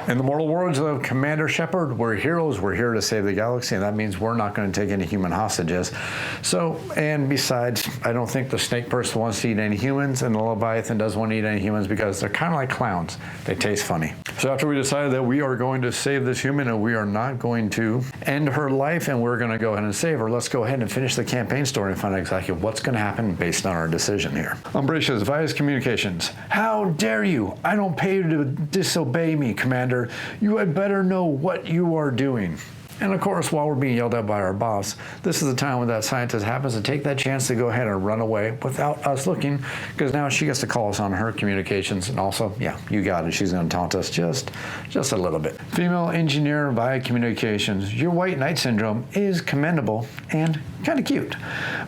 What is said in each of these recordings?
In the mortal words of Commander Shepard, we're heroes, we're here to save the galaxy, and that means we're not going to take any human hostages. So, and besides, I don't think the snake person wants to eat any humans, and the Leviathan doesn't want to eat any humans because they're kind of like clowns. They taste funny. So after we decided that we are going to save this human and we are not going to end her life and we're going to go ahead and save her, let's go ahead and finish the campaign story and find out exactly what's going to happen based on our decision here. Umbracious, Vias Communications. How dare you? I don't pay you to disobey me, Commander. You had better know what you are doing. And of course, while we're being yelled at by our boss, this is the time when that scientist happens to take that chance to go ahead and run away without us looking, because now she gets to call us on her communications. And also, yeah, you got it. She's going to taunt us just a little bit. Female engineer via communications. Your white knight syndrome is commendable and kind of cute,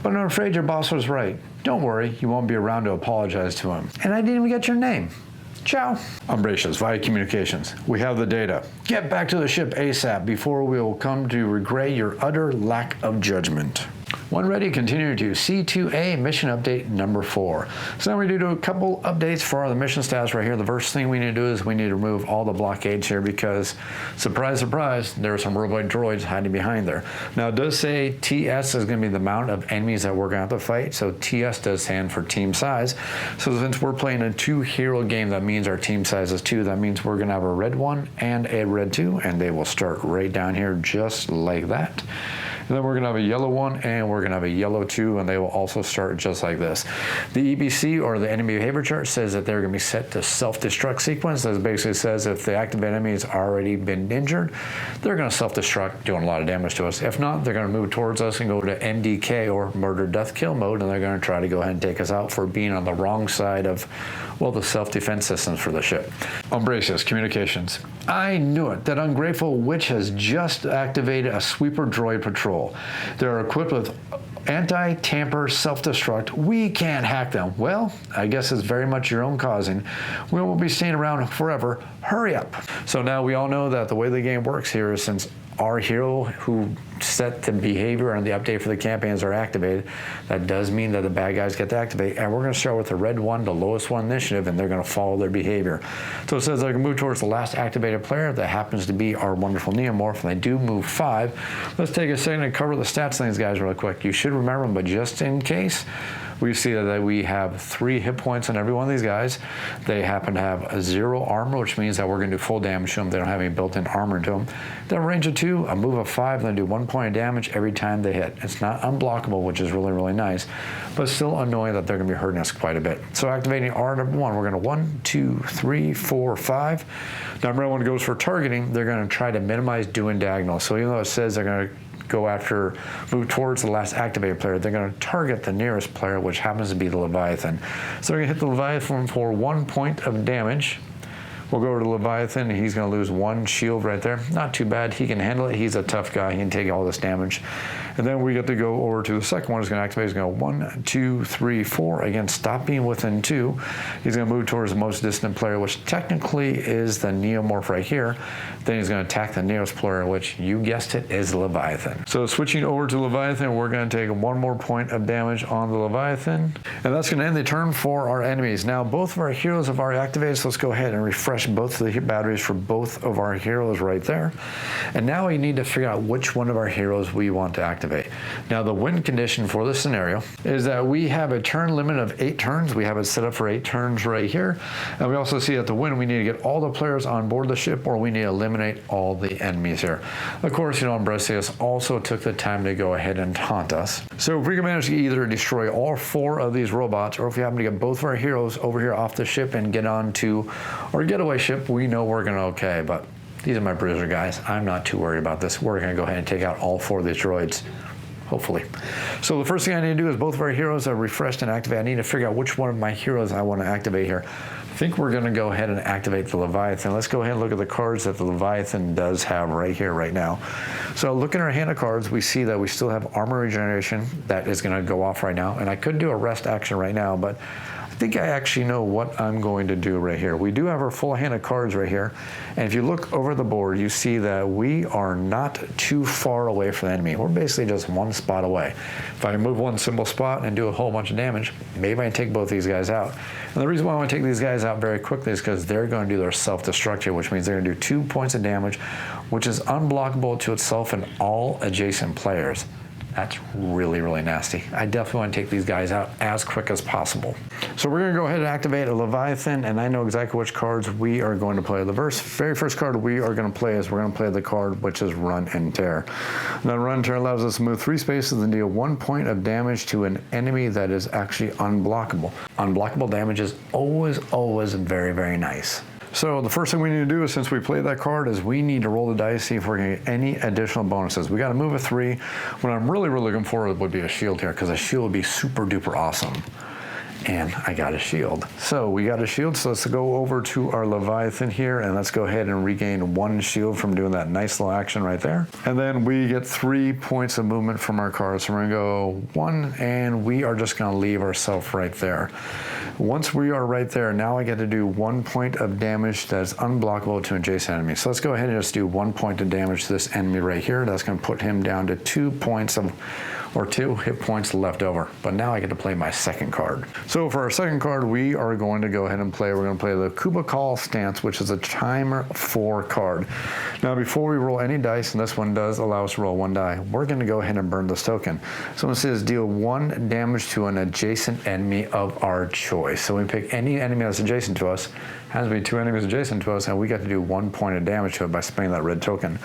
but I'm afraid your boss was right. Don't worry, you won't be around to apologize to him. And I didn't even get your name. Ciao. Umbracious, via communications. We have the data. Get back to the ship ASAP before we will come to regret your utter lack of judgment. When ready, continue to C2A mission update number 4. So now we do a couple updates for the mission status right here. The first thing we need to do is we need to remove all the blockades here because, surprise, surprise, there are some roboid droids hiding behind there. Now it does say TS is going to be the amount of enemies that we're going to have to fight. So TS does stand for team size. So since we're playing a 2-hero game, that means our team size is 2. That means we're going to have a red 1 and a red 2, and they will start right down here just like that. And then we're going to have a yellow 1 and we're going to have a yellow 2, and they will also start just like this. The EBC, or the enemy behavior chart, says that they're going to be set to self-destruct sequence. That basically says if the active enemy has already been injured, they're going to self-destruct, doing a lot of damage to us. If not, they're going to move towards us and go to MDK, or murder death kill mode, and they're going to try to go ahead and take us out for being on the wrong side of, well, the self-defense systems for the ship. Umbracious Communications. I knew it. That ungrateful witch has just activated a sweeper droid patrol. They're equipped with anti-tamper self-destruct. We can't hack them. Well, I guess it's very much your own causing. We won't be staying around forever. Hurry up. So now we all know that the way the game works here is, since our hero who set the behavior and the update for the campaigns are activated, that does mean that the bad guys get to activate, and we're going to start with the red 1, the lowest one initiative, and they're going to follow their behavior. So it says they're going to move towards the last activated player. That happens to be our wonderful Neomorph, and they do move 5. Let's take a second and cover the stats of these guys real quick. You should remember them, but just in case, we see that we have 3 hit points on every one of these guys. They happen to have a 0 armor, which means that we're going to do full damage to them. They don't have any built-in armor to them. Then a range of 2, a move of 5, and they do 1 point of damage every time they hit. It's not unblockable, which is really, really nice, but still annoying that they're going to be hurting us quite a bit. So activating R number 1, we're going to 1, 2, 3, 4, 5. Now remember, when it goes for targeting, they're going to try to minimize doing diagonal. So even though it says they're going to go after, move towards the last activated player, they're going to target the nearest player, which happens to be the Leviathan. So they're going to hit the Leviathan for 1 point of damage. We'll go over to Leviathan. He's going to lose 1 shield right there. Not too bad. He can handle it. He's a tough guy. He can take all this damage. And then we get to go over to the second one. He's going to activate. He's going to go 1, 2, 3, 4. Again, stop being within 2. He's going to move towards the most distant player, which technically is the Neomorph right here. Then he's going to attack the nearest player, which, you guessed it, is Leviathan. So switching over to Leviathan, we're going to take 1 more point of damage on the Leviathan. And that's going to end the turn for our enemies. Now, both of our heroes have already activated, so let's go ahead and refresh both of the batteries for both of our heroes right there. And now we need to figure out which one of our heroes we want to activate. Now, the win condition for this scenario is that we have a turn limit of 8 turns. We have it set up for 8 turns right here. And we also see that to win, we need to get all the players on board the ship, or we need to eliminate all the enemies here. Of course, you know, Umbracious also took the time to go ahead and taunt us. So if we can manage to either destroy all 4 of these robots, or if we happen to get both of our heroes over here off the ship and get on to our getaway ship, we know we're going to okay. But these are my bruiser guys. I'm not too worried about this. We're going to go ahead and take out all 4 of these droids, hopefully. So the first thing I need to do is, both of our heroes are refreshed and activated. I need to figure out which one of my heroes I want to activate here. I think we're going to go ahead and activate the Leviathan. Let's go ahead and look at the cards that the Leviathan does have right here, right now. So looking at our hand of cards, we see that we still have armor regeneration that is going to go off right now. And I could do a rest action right now, but I think I actually know what I'm going to do right here. We do have our full hand of cards right here, and if you look over the board, you see that we are not too far away from the enemy. We're basically just one spot away. If I can move one simple spot and do a whole bunch of damage, maybe I can take both these guys out. And the reason why I want to take these guys out very quickly is because they're going to do their self-destruct here, which means they're going to do 2 points of damage, which is unblockable to itself and all adjacent players. That's really, really nasty. I definitely want to take these guys out as quick as possible. So we're going to go ahead and activate a Leviathan, and I know exactly which cards we are going to play. The very first card we are going to play is we're going to play the card which is Run and Tear. Now, Run and Tear allows us to move 3 spaces and deal 1 point of damage to an enemy that is actually unblockable. Unblockable damage is always, always very, very nice. So the first thing we need to do is, since we played that card, is we need to roll the dice, see if we're going to get any additional bonuses. We got to move a 3. What I'm really, really looking for would be a shield here, because a shield would be super duper awesome. And I got a shield. So we got a shield, so let's go over to our Leviathan here, and let's go ahead and regain 1 shield from doing that nice little action right there. And then we get 3 points of movement from our cards. So we're gonna go 1, and we are just gonna leave ourselves right there. Once we are right there, now I get to do 1 point of damage that's unblockable to adjacent enemies. So let's go ahead and just do 1 point of damage to this enemy right here. That's gonna put him down to 2 points of, or 2 hit points left over. But now I get to play my second card. So for our second card, we are going to go ahead and play, we're going to play the Kubikal Stance, which is a Timer 4 card. Now, before we roll any dice, and this one does allow us to roll 1 die, we're going to go ahead and burn this token. So it says deal 1 damage to an adjacent enemy of our choice. So we pick any enemy that's adjacent to us, has to be 2 enemies adjacent to us, and we got to do 1 point of damage to it by spending that red token.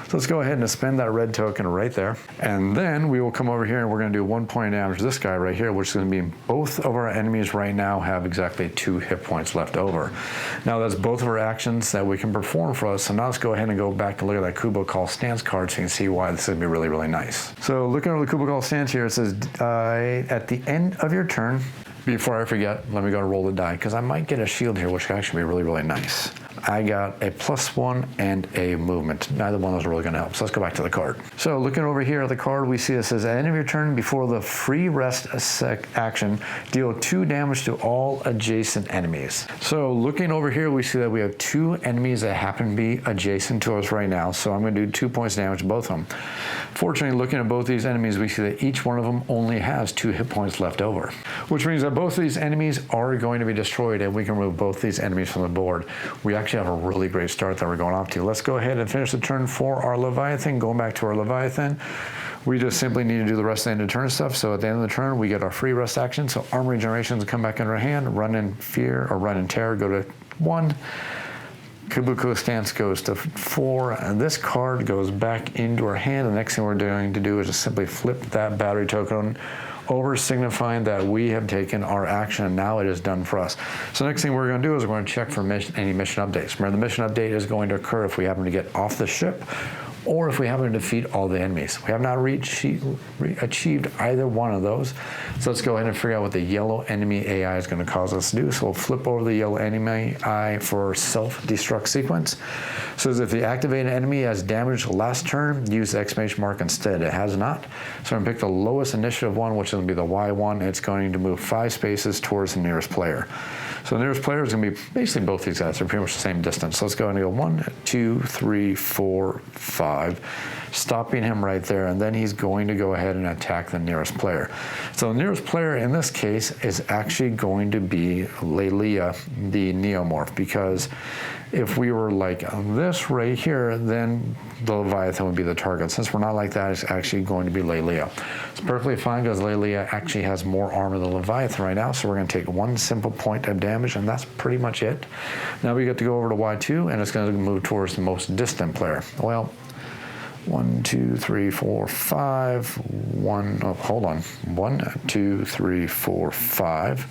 So let's go ahead and spend that red token right there. And then we will come over here and we're going to do 1 point of damage to this guy right here, which is going to be both of our enemies right now have exactly 2 hit points left over. Now that's both of our actions that we can perform for us. So now let's go ahead and go back and look at that Kubikal Stance card so you can see why this is going to be really, really nice. So looking over the Kubikal Stance here, it says at the end of your turn, before I forget, let me go and roll the die, because I might get a shield here, which could actually be really, really nice. I got a +1 and a movement. Neither one of those are really going to help. So let's go back to the card. So looking over here at the card, we see it says at the end of your turn, before the free rest action, deal 2 damage to all adjacent enemies. So looking over here, we see that we have 2 enemies that happen to be adjacent to us right now. So I'm going to do 2 points damage to both of them. Fortunately, looking at both these enemies, we see that each one of them only has 2 hit points left over, which means that both of these enemies are going to be destroyed, and we can remove both these enemies from the board. We actually have a really great start that we're going off to. Let's go ahead and finish the turn for our Leviathan. Going back to our Leviathan, we just simply need to do the rest of the end of the turn stuff. So at the end of the turn, we get our free rest action. So armor regenerations come back into our hand. Run and Fear or Run and Terror go to 1. Kubikal Stance goes to 4, and this card goes back into our hand. The next thing we're going to do is just simply flip that battery token over, signifying that we have taken our action, and now it is done for us. So next thing we're going to do is we're going to check for any mission updates. Remember, the mission update is going to occur if we happen to get off the ship, or if we happen to defeat all the enemies. We have not achieved either one of those. So let's go ahead and figure out what the yellow enemy AI is going to cause us to do. So we'll flip over the yellow enemy AI for Self-Destruct Sequence. So if the activated enemy has damaged last turn, use the exclamation mark instead. It has not. So I'm going to pick the lowest initiative one, which is going to be the Y1. It's going to move 5 spaces towards the nearest player. So the nearest player is going to be basically both these guys. They're pretty much the same distance. So let's go and go 1, 2, 3, 4, 5, stopping him right there. And then he's going to go ahead and attack the nearest player. So the nearest player in this case is actually going to be Lelia, the Neomorph, because if we were like this right here, then the Leviathan would be the target. Since we're not like that, it's actually going to be Lelia. It's perfectly fine because Lelia actually has more armor than Leviathan right now, so we're going to take 1 simple point of damage, and that's pretty much it. Now we get to go over to Y2, and it's going to move towards the most distant player. Well, 1, 2, 3, 4, 5. 1, oh, hold on. 1, 2, 3, 4, 5.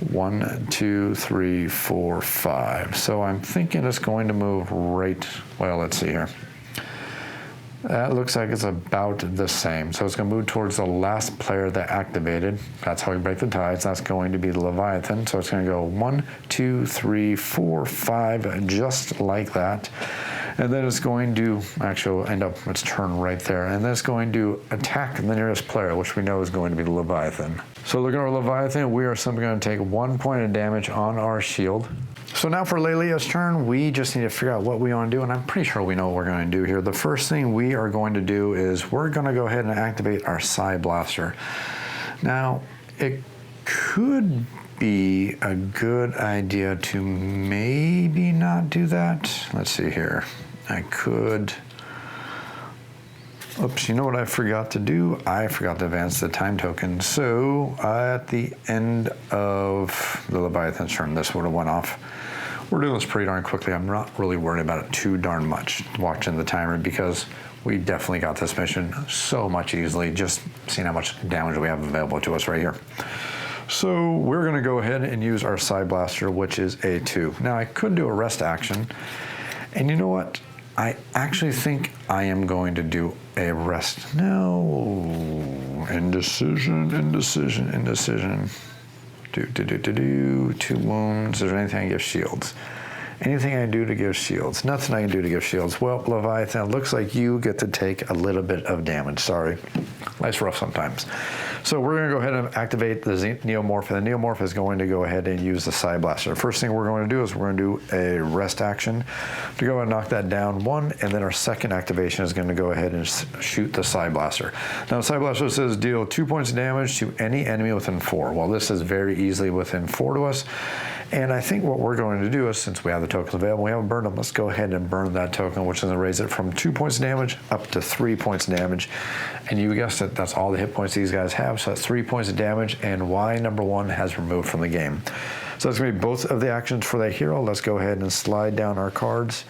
1, 2, 3, 4, 5. So I'm thinking it's going to move right, well, let's see here. That looks like it's about the same. So it's going to move towards the last player that activated. That's how we break the ties. That's going to be the Leviathan. So it's going to go 1, 2, 3, 4, 5, just like that. And And then it's going to actually end up its turn right there. And then it's going to attack the nearest player, which we know is going to be the Leviathan. So looking at our Leviathan, we are simply going to take 1 point of damage on our shield. So now for Lelia's turn, we just need to figure out what we want to do, and I'm pretty sure we know what we're going to do here. The first thing we are going to do is we're going to go ahead and activate our Psy Blaster. Now, it could be a good idea to maybe not do that. Let's see here. I could... Oops, you know what I forgot to do? I forgot to advance the time token. So at the end of the Leviathan's turn, this would have went off. We're doing this pretty darn quickly. I'm not really worried about it too darn much watching the timer because we definitely got this mission so much easily, just seeing how much damage we have available to us right here. So we're gonna go ahead and use our Psy Blaster, which is a 2. Now I could do a rest action, and you know what? I actually think I am going to do a rest. No, indecision. 2 wounds. Is there anything I give shields? Anything I do to give shields? Nothing I can do to give shields. Well, Leviathan, looks like you get to take a little bit of damage. Sorry. Life's rough sometimes. So we're going to go ahead and activate the Neomorph. The Neomorph is going to go ahead and use the Psy Blaster. First thing we're going to do is we're going to do a rest action to go and knock that down 1, and then our second activation is going to go ahead and shoot the Psy Blaster. Now, the Psy Blaster says deal 2 points of damage to any enemy within 4. Well, this is very easily within 4 to us. And I think what we're going to do is, since we have the tokens available, we haven't burned them, let's go ahead and burn that token, which is going to raise it from 2 points of damage up to 3 points of damage. And you guessed it, that's all the hit points these guys have, so that's 3 points of damage, and Y number 1 has removed from the game. So that's going to be both of the actions for that hero. Let's go ahead and slide down our cards.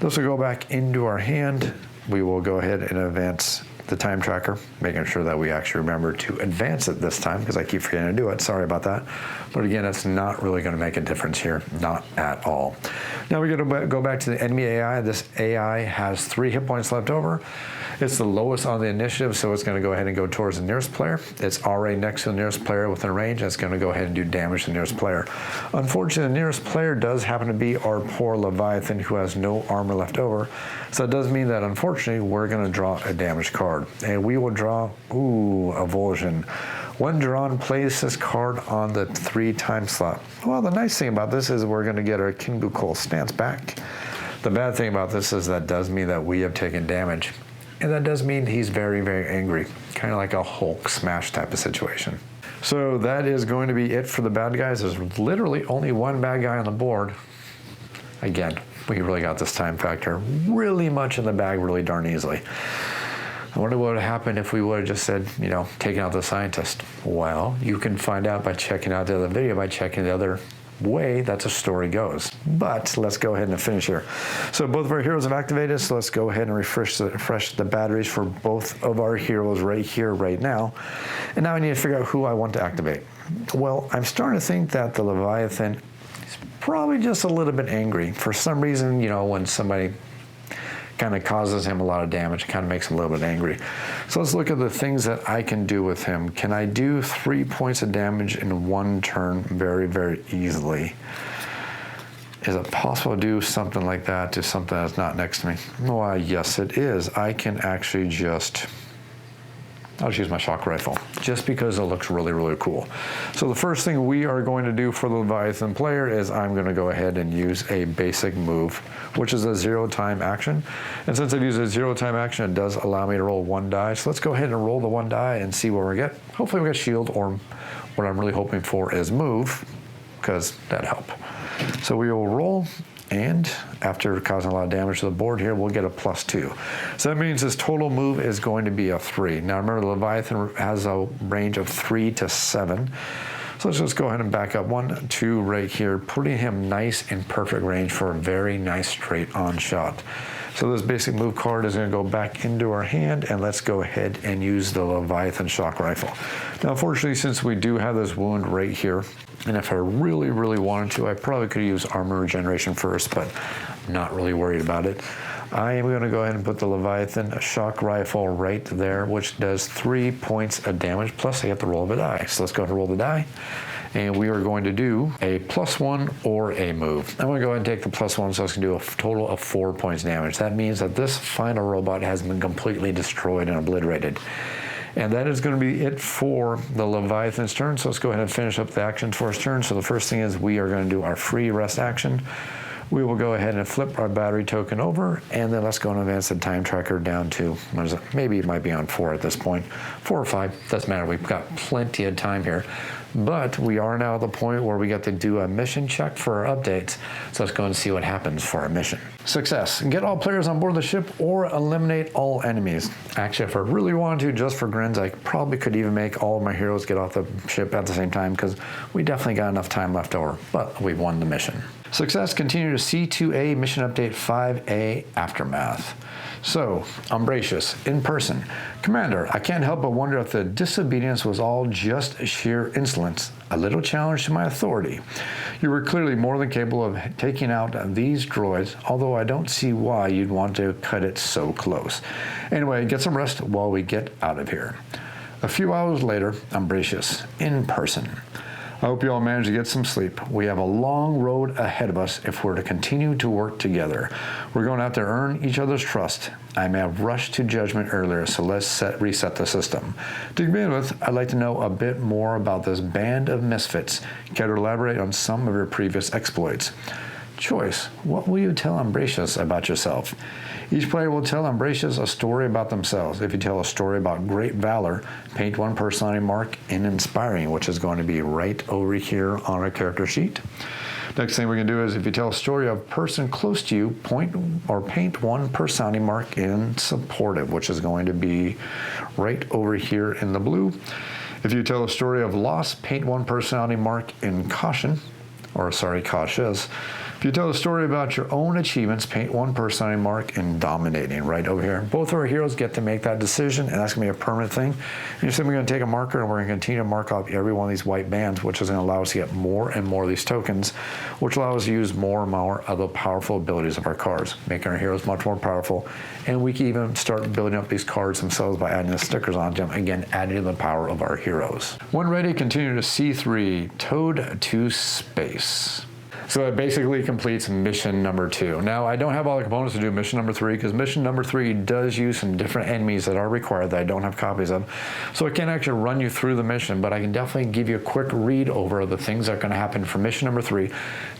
Those will go back into our hand. We will go ahead and advance the time tracker, making sure that we actually remember to advance it this time, because I keep forgetting to do it. Sorry about that. But again, it's not really going to make a difference here, not at all. Now we're going to go back to the enemy AI. This AI has 3 hit points left over. It's the lowest on the initiative, so it's going to go ahead and go towards the nearest player. It's already next to the nearest player within range, and it's going to go ahead and do damage to the nearest player. Unfortunately, the nearest player does happen to be our poor Leviathan, who has no armor left over. So it does mean that, unfortunately, we're going to draw a damage card. And we will draw, Avulsion. When drawn, place this card on the 3 time slot. Well, the nice thing about this is we're going to get our Kingu Cole stance back. The bad thing about this is that does mean that we have taken damage. And that does mean he's very, very angry. Kind of like a Hulk smash type of situation. So that is going to be it for the bad guys. There's literally only 1 bad guy on the board. Again, we really got this time factor really much in the bag really darn easily. I wonder what would have happened if we would have just said, taking out the scientist. Well, you can find out by checking out the other video, by checking the other way that the story goes. But let's go ahead and finish here. So both of our heroes have activated, so let's go ahead and refresh the batteries for both of our heroes right here, right now. And now I need to figure out who I want to activate. Well, I'm starting to think that the Leviathan is probably just a little bit angry. For some reason, when somebody kind of causes him a lot of damage, it kind of makes him a little bit angry. So let's look at the things that I can do with him. Can I do 3 points of damage in 1 turn very, very easily? Is it possible to do something like that to something that's not next to me? Why, yes, it is. I can actually I'll just use my shock rifle, just because it looks really, really cool. So the first thing we are going to do for the Leviathan player is I'm going to go ahead and use a basic move, which is a 0-time action. And since I've used a 0-time action, it does allow me to roll 1 die. So let's go ahead and roll the 1 die and see what we get. Hopefully we get shield, or what I'm really hoping for is move, because that'd help. So we will roll, and after causing a lot of damage to the board here, we'll get a +2. So that means his total move is going to be a 3. Now remember, the Leviathan has a range of 3 to 7. So let's just go ahead and back up 1, 2 right here, putting him nice in perfect range for a very nice straight on shot. So this basic move card is going to go back into our hand, and let's go ahead and use the Leviathan shock rifle. Now, unfortunately, since we do have this wound right here, and if I really, really wanted to, I probably could use armor regeneration first, but I'm not really worried about it. I am going to go ahead and put the Leviathan shock rifle right there, which does 3 points of damage, plus I have to roll the die. So let's go ahead and roll the die. And we are going to do a +1 or a move. I'm going to go ahead and take the +1, so it's going to do a total of 4 points damage. That means that this final robot has been completely destroyed and obliterated. And that is going to be it for the Leviathan's turn. So let's go ahead and finish up the actions for his turn. So the first thing is we are going to do our free rest action. We will go ahead and flip our battery token over, and then let's go and advance the time tracker down to, what is it? Maybe it might be on 4 at this point. 4 or 5, doesn't matter. We've got plenty of time here. But we are now at the point where we get to do a mission check for our updates. So let's go and see what happens for our mission. Success. Get all players on board the ship or eliminate all enemies. Actually, if I really wanted to, just for grins, I probably could even make all of my heroes get off the ship at the same time, because we definitely got enough time left over. But we won the mission. Success. Continue to C2A mission update 5A aftermath. So, Umbracious, in person. Commander, I can't help but wonder if the disobedience was all just sheer insolence, a little challenge to my authority. You were clearly more than capable of taking out these droids, although I don't see why you'd want to cut it so close. Anyway, get some rest while we get out of here. A few hours later, Umbracious, in person. I hope you all manage to get some sleep. We have a long road ahead of us if we're to continue to work together. We're going to have to earn each other's trust. I may have rushed to judgment earlier, so let's reset the system. To begin with, I'd like to know a bit more about this band of misfits. Care to elaborate on some of your previous exploits? Choice. What will you tell Umbracious about yourself? Each player will tell Umbracious a story about themselves. If you tell a story about great valor, paint one personality mark in inspiring, which is going to be right over here on our character sheet. Next thing we can do is if you tell a story of a person close to you, paint one personality mark in supportive, which is going to be right over here in the blue. If you tell a story of loss, paint one personality mark in caution, cautious. If you tell a story about your own achievements, paint one personality mark in dominating right over here. Both of our heroes get to make that decision, and that's going to be a permanent thing. And you're simply going to take a marker, and we're going to continue to mark off every one of these white bands, which is going to allow us to get more and more of these tokens, which allows us to use more and more of the powerful abilities of our cards, making our heroes much more powerful. And we can even start building up these cards themselves by adding the stickers on them, again, adding to the power of our heroes. When ready, continue to C3, Toad to Space. So that basically completes mission number 2. Now, I don't have all the components to do mission number 3, because mission number 3 does use some different enemies that are required that I don't have copies of. So I can't actually run you through the mission, but I can definitely give you a quick read over of the things that are going to happen for mission number 3,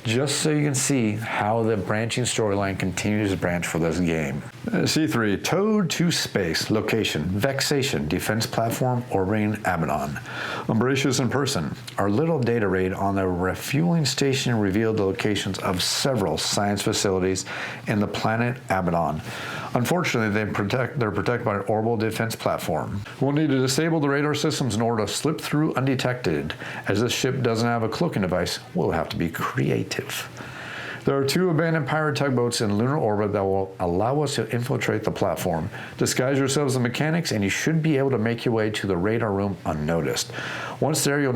just so you can see how the branching storyline continues to branch for this game. C3, Toad to Space. Location, Vexation, Defense Platform, orbiting Abaddon. Umbracious in person. Our little data raid on the refueling station revealed the locations of several science facilities in the planet Abaddon. Unfortunately, they're protected by an orbital defense platform. We'll need to disable the radar systems in order to slip through undetected. As this ship doesn't have a cloaking device, we'll have to be creative. There are 2 abandoned pirate tugboats in lunar orbit that will allow us to infiltrate the platform. Disguise yourselves as mechanics, and you should be able to make your way to the radar room unnoticed. Once there, you'll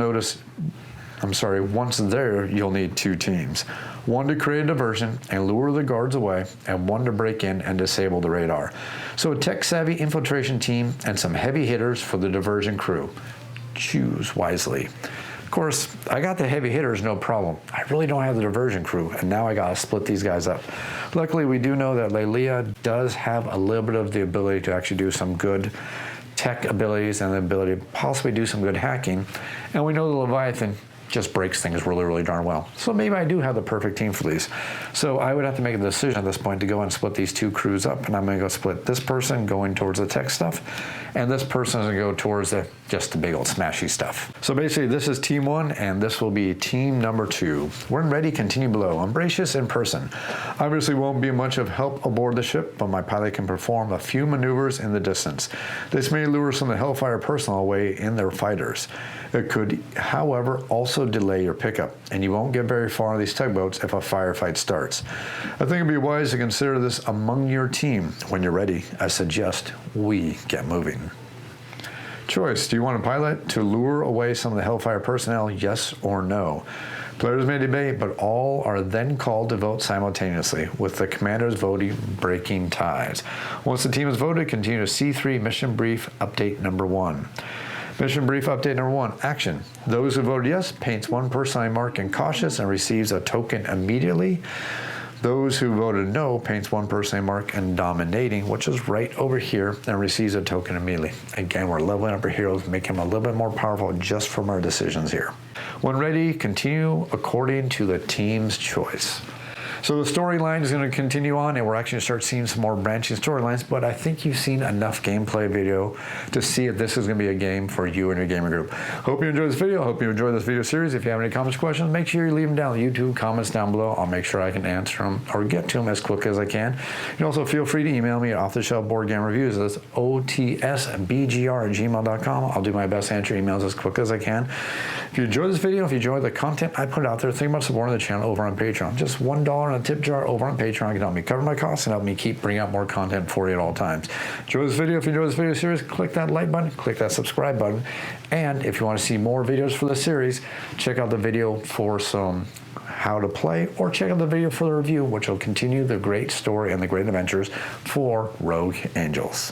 need 2 teams. One to create a diversion and lure the guards away, and one to break in and disable the radar. So a tech-savvy infiltration team and some heavy hitters for the diversion crew. Choose wisely. Of course, I got the heavy hitters, no problem. I really don't have the diversion crew, and now I gotta split these guys up. Luckily, we do know that Lelia does have a little bit of the ability to actually do some good tech abilities and the ability to possibly do some good hacking. And we know the Leviathan just breaks things really, really darn well. So maybe I do have the perfect team for these. So I would have to make a decision at this point to go and split these 2 crews up, and I'm gonna go split this person going towards the tech stuff, and this person is gonna go towards just the big old smashy stuff. So basically this is team 1, and this will be team number 2. When ready, continue below. Umbracious in person. Obviously won't be much of help aboard the ship, but my pilot can perform a few maneuvers in the distance. This may lure some of the Hellfire personnel away in their fighters. It could, however, also delay your pickup, and you won't get very far on these tugboats if a firefight starts. I think it'd be wise to consider this among your team. When you're ready, I suggest we get moving. Choice. Do you want a pilot to lure away some of the Hellfire personnel, yes or no? Players may debate, but all are then called to vote simultaneously, with the commanders voting breaking ties. Once the team has voted, continue to C3 Mission Brief Update Number 1. Mission Brief Update Number 1. Action. Those who voted yes paints one personality mark in cautious and receives a token immediately. Those who voted no paints one personality mark in dominating, which is right over here, and receives a token immediately. Again, we're leveling up our heroes, making them a little bit more powerful just from our decisions here. When ready, continue according to the team's choice. So the storyline is going to continue on, and we're actually going to start seeing some more branching storylines, but I think you've seen enough gameplay video to see if this is going to be a game for you and your gaming group. Hope you enjoyed this video. Hope you enjoyed this video series. If you have any comments or questions, make sure you leave them down in the YouTube comments down below. I'll make sure I can answer them or get to them as quick as I can. You can also feel free to email me at offtheshelfboardgamereviews. That's otsbgr@gmail.com. I'll do my best to answer emails as quick as I can. If you enjoyed this video, if you enjoyed the content I put out there, think about supporting the channel over on Patreon. Just $1 in a tip jar over on Patreon can help me cover my costs and help me keep bringing out more content for you at all times. Enjoy this video. If you enjoy this video series, click that like button, click that subscribe button. And if you want to see more videos for the series, check out the video for some how to play, or check out the video for the review, which will continue the great story and the great adventures for Rogue Angels.